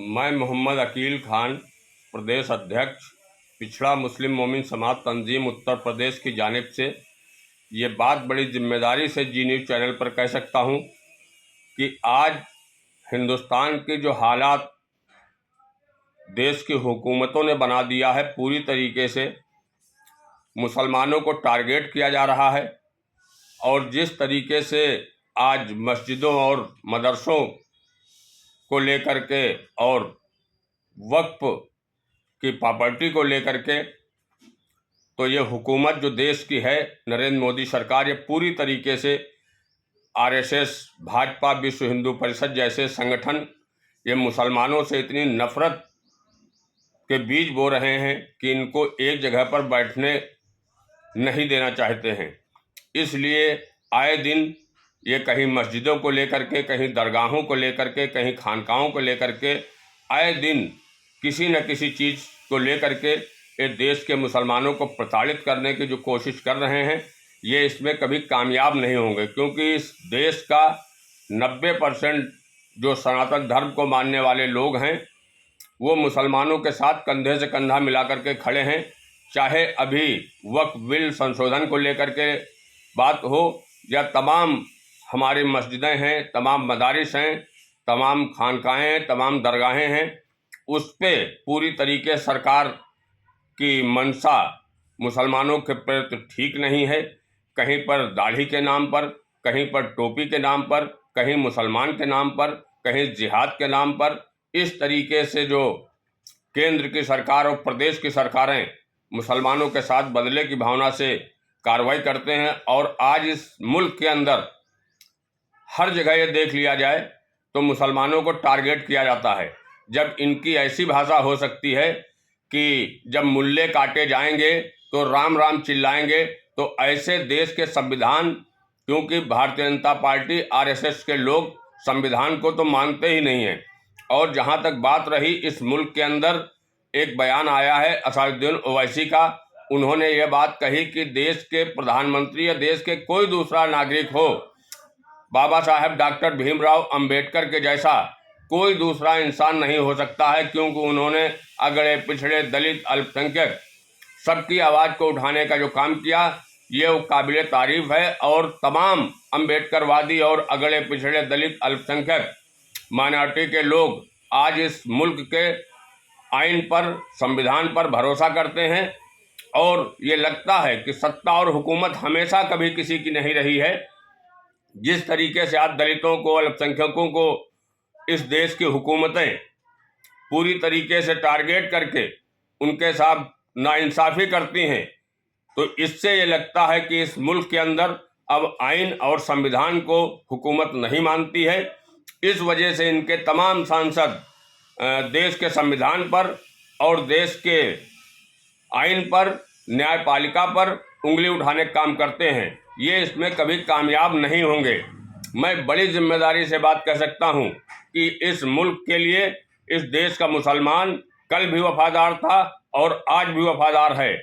मैं मोहम्मद अकील खान, प्रदेश अध्यक्ष पिछड़ा मुस्लिम मोमिन समाज तंजीम उत्तर प्रदेश की जानिब से ये बात बड़ी जिम्मेदारी से जी न्यूज़ चैनल पर कह सकता हूँ कि आज हिंदुस्तान के जो हालात देश की हुकूमतों ने बना दिया है, पूरी तरीके से मुसलमानों को टारगेट किया जा रहा है। और जिस तरीके से आज मस्जिदों और मदरसों को लेकर के और वक्फ की प्रॉपर्टी को लेकर के, तो ये हुकूमत जो देश की है, नरेंद्र मोदी सरकार, ये पूरी तरीके से आरएसएस, भाजपा, विश्व हिंदू परिषद जैसे संगठन ये मुसलमानों से इतनी नफरत के बीज बो रहे हैं कि इनको एक जगह पर बैठने नहीं देना चाहते हैं। इसलिए आए दिन ये कहीं मस्जिदों को लेकर के, कहीं दरगाहों को लेकर के, कहीं खानकाहों को लेकर के, आए दिन किसी न किसी चीज़ को लेकर के ये देश के मुसलमानों को प्रताड़ित करने की जो कोशिश कर रहे हैं, ये इसमें कभी कामयाब नहीं होंगे। क्योंकि इस देश का 90% जो सनातन धर्म को मानने वाले लोग हैं वो मुसलमानों के साथ कंधे से कंधा मिला करके खड़े हैं। चाहे अभी वक्फ बिल संशोधन को लेकर के बात हो या तमाम हमारी मस्जिदें हैं, तमाम मदारिस हैं, तमाम खानकाहें हैं, तमाम दरगाहें हैं, उस पर पूरी तरीके सरकार की मंशा मुसलमानों के प्रति ठीक नहीं है। कहीं पर दाढ़ी के नाम पर, कहीं पर टोपी के नाम पर, कहीं मुसलमान के नाम पर, कहीं जिहाद के नाम पर, इस तरीके से जो केंद्र की सरकार और प्रदेश की सरकारें मुसलमानों के साथ बदले की भावना से कार्रवाई करते हैं। और आज इस मुल्क के अंदर हर जगह ये देख लिया जाए तो मुसलमानों को टारगेट किया जाता है। जब इनकी ऐसी भाषा हो सकती है कि जब मुल्ले काटे जाएंगे तो राम राम चिल्लाएंगे, तो ऐसे देश के संविधान, क्योंकि भारतीय जनता पार्टी, आरएसएस के लोग संविधान को तो मानते ही नहीं हैं। और जहाँ तक बात रही, इस मुल्क के अंदर एक बयान आया है असदुद्दीन ओवैसी का, उन्होंने ये बात कही कि देश के प्रधानमंत्री या देश के कोई दूसरा नागरिक हो, बाबा साहेब डॉक्टर भीमराव अंबेडकर के जैसा कोई दूसरा इंसान नहीं हो सकता है, क्योंकि उन्होंने अगड़े पिछड़े दलित अल्पसंख्यक सबकी आवाज़ को उठाने का जो काम किया, ये वो काबिल तारीफ है। और तमाम अंबेडकरवादी और अगड़े पिछड़े दलित अल्पसंख्यक माइनॉरिटी के लोग आज इस मुल्क के आइन पर, संविधान पर भरोसा करते हैं। और ये लगता है कि सत्ता और हुकूमत हमेशा कभी किसी की नहीं रही है। जिस तरीके से आज दलितों को, अल्पसंख्यकों को इस देश की हुकूमतें पूरी तरीके से टारगेट करके उनके साथ नाइंसाफ़ी करती हैं, तो इससे ये लगता है कि इस मुल्क के अंदर अब आइन और संविधान को हुकूमत नहीं मानती है। इस वजह से इनके तमाम सांसद देश के संविधान पर और देश के आइन पर, न्यायपालिका पर उंगली उठाने का काम करते हैं। ये इसमें कभी कामयाब नहीं होंगे। मैं बड़ी जिम्मेदारी से बात कर सकता हूँ कि इस मुल्क के लिए इस देश का मुसलमान कल भी वफादार था और आज भी वफादार है।